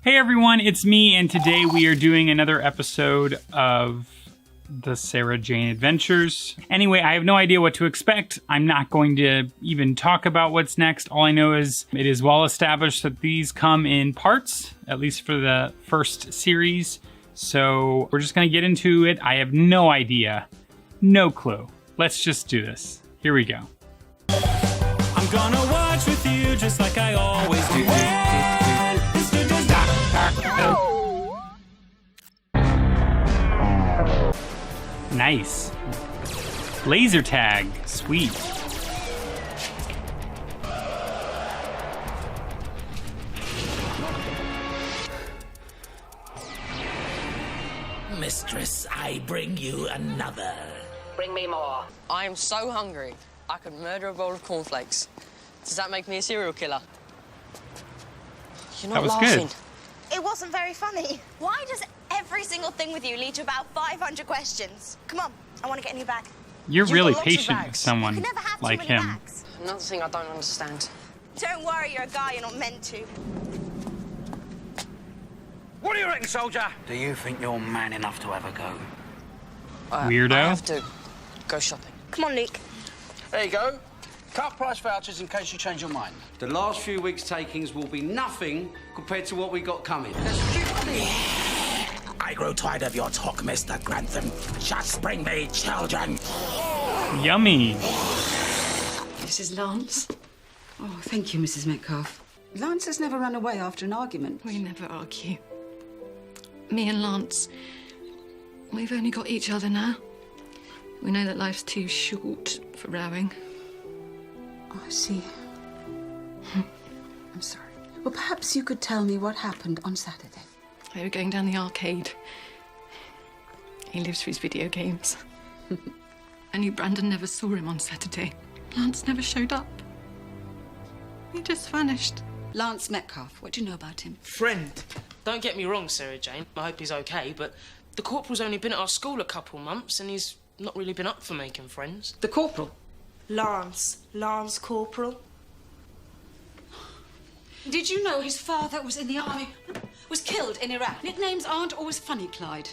Hey everyone, it's me, and today we are doing another episode of the Sarah Jane Adventures. Anyway, I have no idea what to expect. I'm not going to even talk about what's next. All I know is it is well established that these come in parts, at least for the first series. So we're just gonna get into it. I have no idea, no clue. Let's just do this. Here we go. I'm gonna watch with you just like I always do. Nice. Laser tag. Sweet. Mistress, I bring you another. Bring me more. I am so hungry, I could murder a bowl of cornflakes. Does that make me a serial killer? You're not That was laughing. good. It wasn't very funny. Why does every single thing with you lead to about 500 questions? Come on, I want to get in your bag. You're You've really got lots of patient with bags. someone You can never have too like many him. bags. Another thing I don't understand. Don't worry, you're a guy, you're not meant to. What do you reckon, soldier? Do you think you're man enough to ever go? Weirdo. I have to go shopping. Come on, Luke. There you go. Cut price vouchers in case you change your mind. The last few weeks' takings will be nothing compared to what we got coming. I grow tired of your talk, Mr. Grantham. Just bring me children. Yummy. This is Lance. Oh, thank you, Mrs. Metcalf. Lance has never run away after an argument. We never argue. Me and Lance, we've only got each other now. We know that life's too short for rowing. Oh, I see. I'm sorry. Well, perhaps you could tell me what happened on Saturday. They were going down the arcade. He lives for his video games. I knew Brandon never saw him on Saturday. Lance never showed up. He just vanished. Lance Metcalf, what do you know about him? Friend. Don't get me wrong, Sarah Jane. I hope he's okay, but the corporal's only been at our school a couple months and he's not really been up for making friends. The corporal. Lance Corporal. Did you know his father was in the army? Was killed in Iraq. Nicknames aren't always funny, Clyde.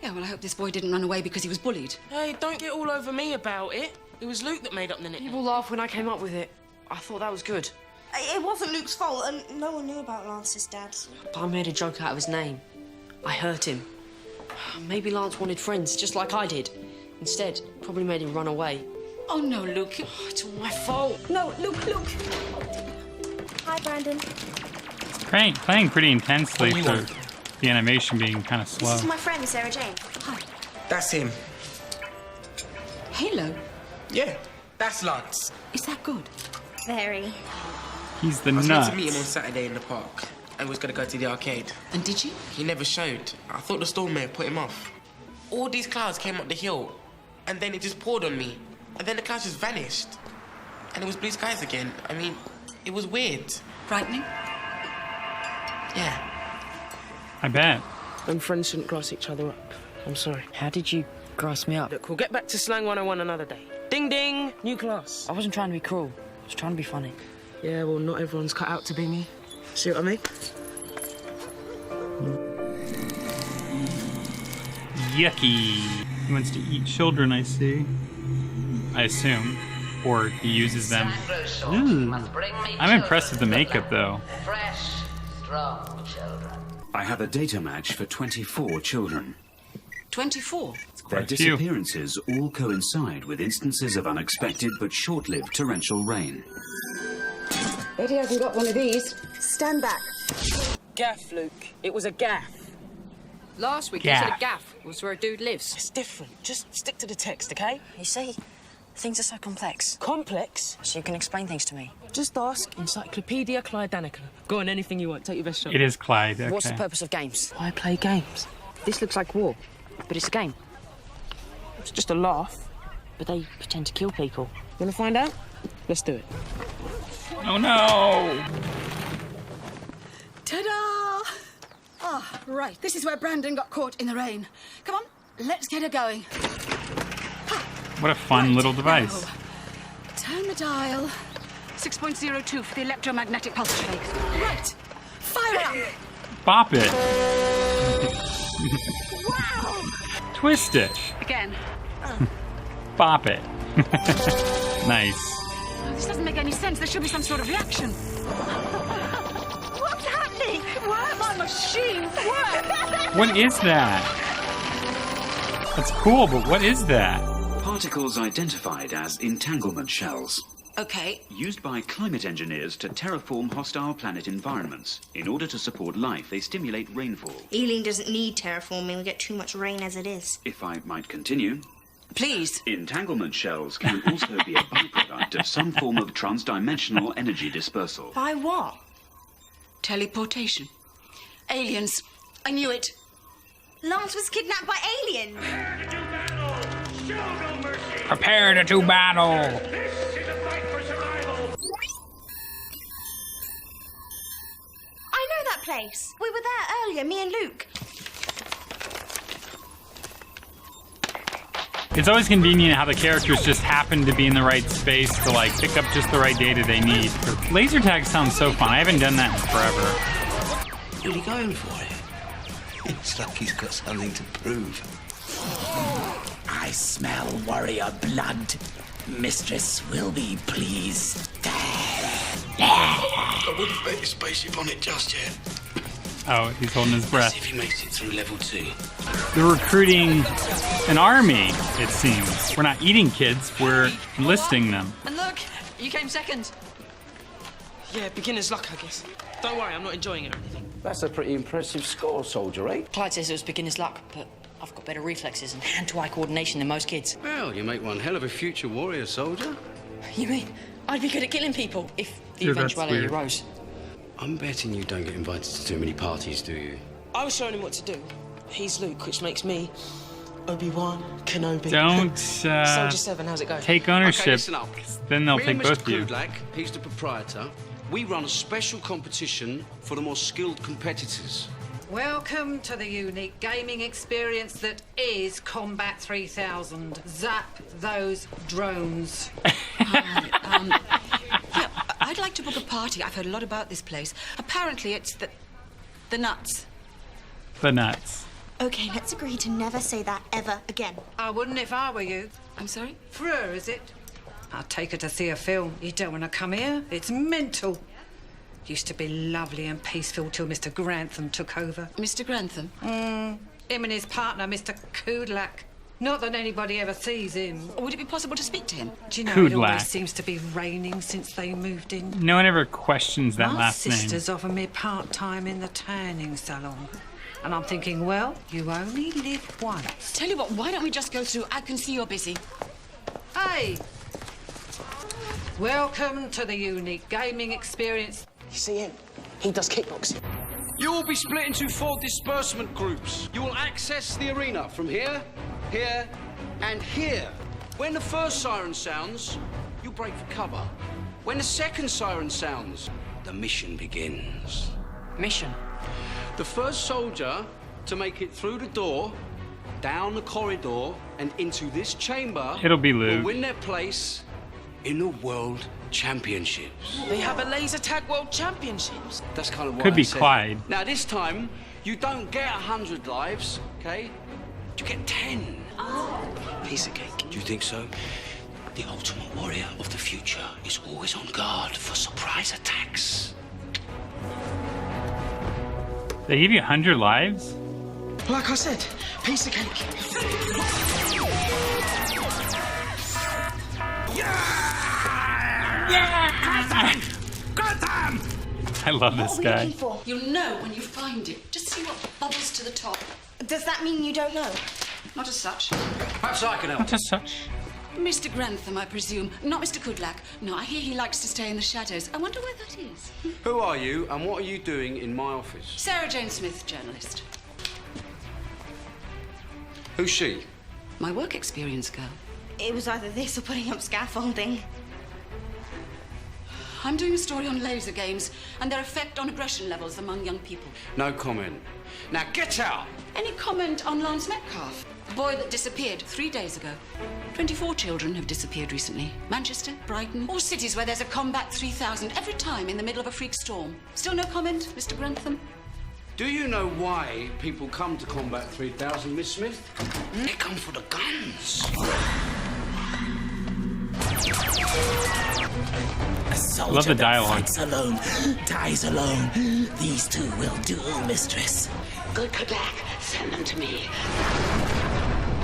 Yeah, well, I hope this boy didn't run away because he was bullied. Hey, don't get all over me about it. It was Luke that made up the nickname. People laughed when I came up with it. I thought that was good. It wasn't Luke's fault, and no one knew about Lance's dad. But I made a joke out of his name. I hurt him. Maybe Lance wanted friends, just like I did. Instead, probably made him run away. Oh, no, Luke. It's all my fault. No, Luke. Hi, Brandon. Playing pretty intensely for the animation being kind of slow. This is my friend, Sarah Jane. Hi. That's him. Halo. Yeah, that's Lance. Is that good? Very. He's the I was meant nuts. to meet him on Saturday in the park. I was going to go to the arcade. And did you? He never showed. I thought the storm may have put him off. All these clouds came up the hill, and then it just poured on me. And then the clouds just vanished. And it was blue skies again. I mean, it was weird. Frightening? Yeah. I bet. And friends shouldn't grass each other up. I'm sorry. How did you grass me up? Look, we'll get back to slang 101 another day. Ding ding, new class. I wasn't trying to be cruel. I was trying to be funny. Yeah, well, not everyone's cut out to be me. See what I mean? Yucky. He wants to eat children, I see. I assume. Or he uses them. Ooh. I'm impressed with the makeup, though. Fresh, strong children. I have a data match for 24 children. 24. Their a few. disappearances all coincide with instances of unexpected but short-lived torrential rain. Bet he hasn't got one of these. Stand back. Gaff, Luke. It was a gaff. Last week, Gaff. you said a gaff was where a dude lives. It's different. Just stick to the text, okay? You see, things are so complex. Complex? So you can explain things to me. Just ask Encyclopedia Clyde Danica. Go on, anything you want. Take your best shot. It is Clyde, okay. What's the purpose of games? I play games. This looks like war, but it's a game. It's just a laugh. But they pretend to kill people. Wanna find out? Let's do it. Oh no! Ta-da! Ah, right. This is where Brandon got caught in the rain. Come on, let's get her going. What a fun little device. Now, turn the dial. 6.02 for the electromagnetic pulse shakes. Right. Fire up! Bop it. Wow! Twist it. Again. Bop it. Nice. This doesn't make any sense. There should be some sort of reaction. What's happening? Work! My machine works! What is that? That's cool, but what is that? Particles identified as entanglement shells. Okay. Used by climate engineers to terraform hostile planet environments. In order to support life, they stimulate rainfall. Ealing doesn't need terraforming. We get too much rain as it is. If I might continue. Please. Entanglement shells can also be a byproduct of some form of transdimensional energy dispersal. By what? Teleportation. Aliens. I knew it. Lance was kidnapped by aliens. Prepare to do battle. I know that place. We were there earlier, me and Luke. It's always convenient how the characters just happen to be in the right space to like pick up just the right data they need. Laser tag sounds so fun. I haven't done that in forever. Really going for it? It's like he's got something to prove. I smell warrior blood. Mistress will be pleased. I wouldn't bet your spaceship on it just yet. Oh, he's holding his breath. See if he makes it through level 2. They're recruiting an army, it seems. We're not eating kids, we're enlisting them. And look, you came second. Yeah, beginner's luck, I guess. Don't worry, I'm not enjoying it or anything. That's a pretty impressive score, soldier, eh? Clyde says it was beginner's luck, but I've got better reflexes and hand-to-eye coordination than most kids. Well, you make one hell of a future warrior, soldier. You mean I'd be good at killing people if the Dude, that's eventuality weird. arose? I'm betting you don't get invited to too many parties, do you? I was showing him what to do. He's Luke, which makes me Obi-Wan Kenobi. Don't Soldier 7, how's it going? take ownership, Okay, listen up. 'cause then they'll Me take and both Mr. of you. Kudlak, he's the proprietor. We run a special competition for the more skilled competitors. Welcome to the unique gaming experience that is Combat 3000. Zap those drones. Yeah, I'd like to book a party. I've heard a lot about this place. Apparently, it's the nuts. The nuts. Okay, let's agree to never say that ever again. I wouldn't if I were you. I'm sorry? Fleur, is it? I'll take her to see a film. You don't want to come here? It's mental. Used to be lovely and peaceful till Mr. Grantham took over. Mr. Grantham? Him and his partner, Mr. Kudlak. Not that anybody ever sees him. Would it be possible to speak to him? Do you know, it Kudlak. always seems to be raining since they moved in. No one ever questions that My last sister's name. offered me part-time in the tanning salon. And I'm thinking, well, you only live once. Tell you what, why don't we just go through? I can see you're busy. Hey! Welcome to the unique gaming experience. You see him? He does kickboxing. You will be split into 4 disbursement groups. You will access the arena from here, here, and here. When the first siren sounds, you break for cover. When the second siren sounds, the mission begins. Mission. The first soldier to make it through the door, down the corridor, and into this chamber It'll be will Luke. win their place in the World Championships. They have a laser tag world championships. That's kind of what Could I be said. Clyde. Now this time, you don't get 100 lives, okay? You get 10. Piece of cake. Do you think so? The ultimate warrior of the future is always on guard for surprise attacks. They give you 100 lives? Like I said, piece of cake. I love this guy. You'll know when you find it. Just see what bubbles to the top. Does that mean you don't know? Not as such. Perhaps I can help. Not as such. Mr. Grantham, I presume. Not Mr. Kudlak. No, I hear he likes to stay in the shadows. I wonder where that is. Who are you and what are you doing in my office? Sarah Jane Smith, journalist. Who's she? My work experience girl. It was either this or putting up scaffolding. I'm doing a story on laser games and their effect on aggression levels among young people. No comment. Now get out! Any comment on Lance Metcalf? The boy that disappeared 3 days ago. 24 children have disappeared recently. Manchester, Brighton, all cities where there's a Combat 3000 every time in the middle of a freak storm. Still no comment, Mr. Grantham? Do you know why people come to Combat 3000, Miss Smith? They come for the guns. A soldier Love the dialogue. that fights alone, dies alone. These two will duel, mistress. Good Kudlak, send them to me.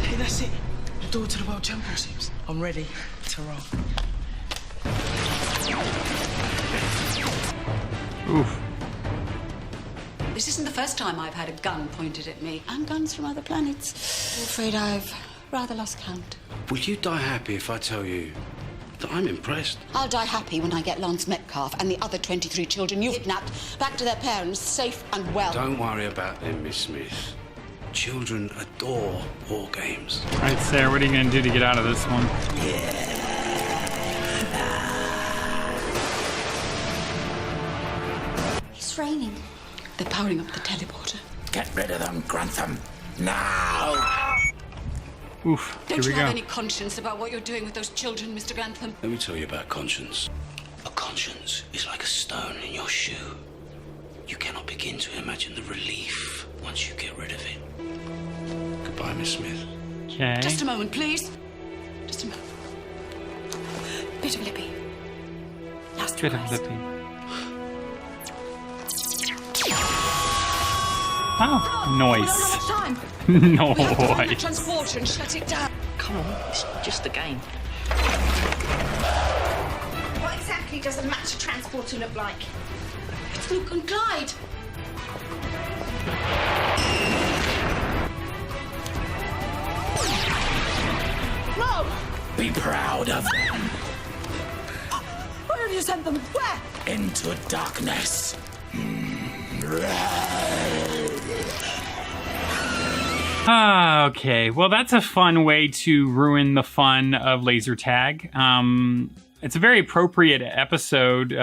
Hey, that's it. The door to the World Championships. I'm ready to roll. Oof. This isn't the first time I've had a gun pointed at me. And guns from other planets. I'm afraid I've rather lost count. Will you die happy if I tell you that I'm impressed? I'll die happy when I get Lance Metcalf and the other 23 children you've kidnapped back to their parents, safe and well. Don't worry about them, Miss Smith. Children adore war games. All right, Sarah, what are you going to do to get out of this one? It's raining. They're powering up the teleporter. Get rid of them, Grantham. Now! Oof, Don't here you we have go. any conscience about what you're doing with those children, Mr. Grantham? Let me tell you about conscience. A conscience is like a stone in your shoe. You cannot begin to imagine the relief once you get rid of it. Goodbye, Miss Smith. Okay. Just a moment, please. Just a moment. Bit of lippy. Last Bit of words. lippy. Oh, noise. Time. Noise. We have to find the transporter and shut it down. Come on, it's just a game. What exactly does a match transporter look like? It's Luke and Clyde. Mom! Be proud of them. Where have you sent them? Where? Into darkness. Okay, well, that's a fun way to ruin the fun of laser tag. It's a very appropriate episode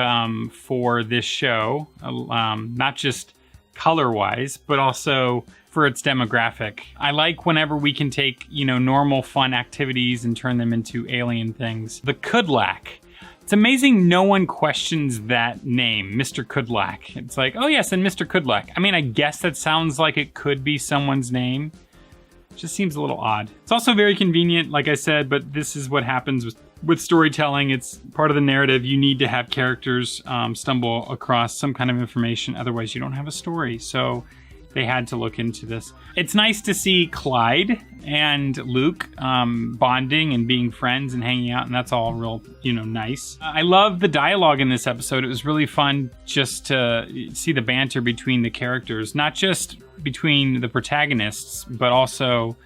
for this show, not just color-wise, but also for its demographic. I like whenever we can take, normal fun activities and turn them into alien things. The Kudlak. It's amazing no one questions that name, Mr. Kudlak. It's like, oh yes, and Mr. Kudlak. I mean, I guess that sounds like it could be someone's name. It just seems a little odd. It's also very convenient, like I said, but this is what happens with storytelling. It's part of the narrative. You need to have characters stumble across some kind of information, otherwise you don't have a story. So they had to look into this. It's nice to see Clyde and Luke bonding and being friends and hanging out, and that's all real, nice. I love the dialogue in this episode. It was really fun just to see the banter between the characters, not just between the protagonists, but also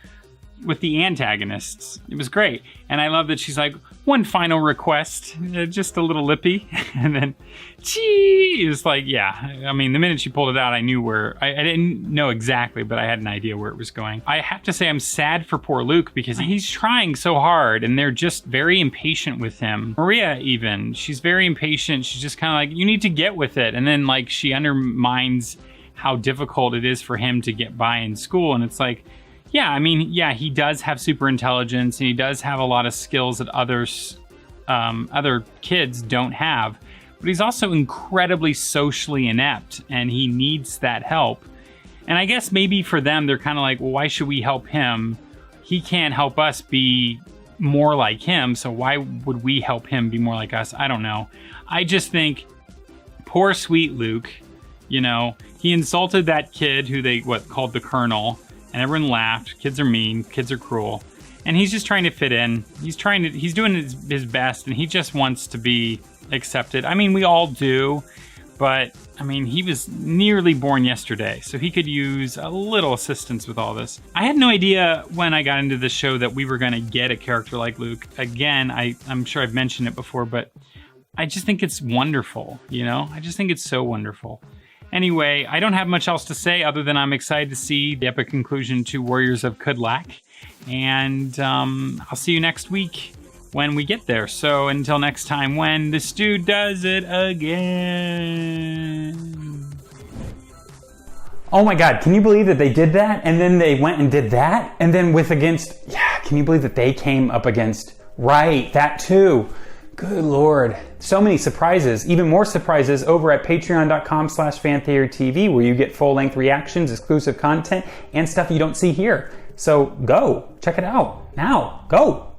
with the antagonists. It was great. And I love that she's like, one final request, just a little lippy. And then, gee, it's like, yeah. I mean, the minute she pulled it out, I knew where, I didn't know exactly, but I had an idea where it was going. I have to say I'm sad for poor Luke because he's trying so hard and they're just very impatient with him. Maria even, she's very impatient. She's just kind of like, you need to get with it. And then like she undermines how difficult it is for him to get by in school. And it's like, yeah, I mean, yeah, he does have super intelligence and he does have a lot of skills that other kids don't have, but he's also incredibly socially inept and he needs that help. And I guess maybe for them, they're kind of like, well, why should we help him? He can't help us be more like him, so why would we help him be more like us? I don't know. I just think, poor sweet Luke, he insulted that kid who they called the Colonel, and everyone laughed. Kids are mean, kids are cruel. And he's just trying to fit in. He's doing his best, and he just wants to be accepted. I mean, we all do, but I mean, he was nearly born yesterday, so he could use a little assistance with all this. I had no idea when I got into the show that we were going to get a character like Luke. Again, I'm sure I've mentioned it before, but I just think it's wonderful, I just think it's so wonderful. Anyway, I don't have much else to say other than I'm excited to see the epic conclusion to Warriors of Kudlak. And I'll see you next week when we get there. So until next time, when this dude does it again. Oh my God, can you believe that they did that? And then they went and did that? And then can you believe that they came up against, right, that too. Good Lord. So many surprises, even more surprises over at patreon.com/fantheatertv, where you get full-length reactions, exclusive content, and stuff you don't see here. So go, check it out now, go.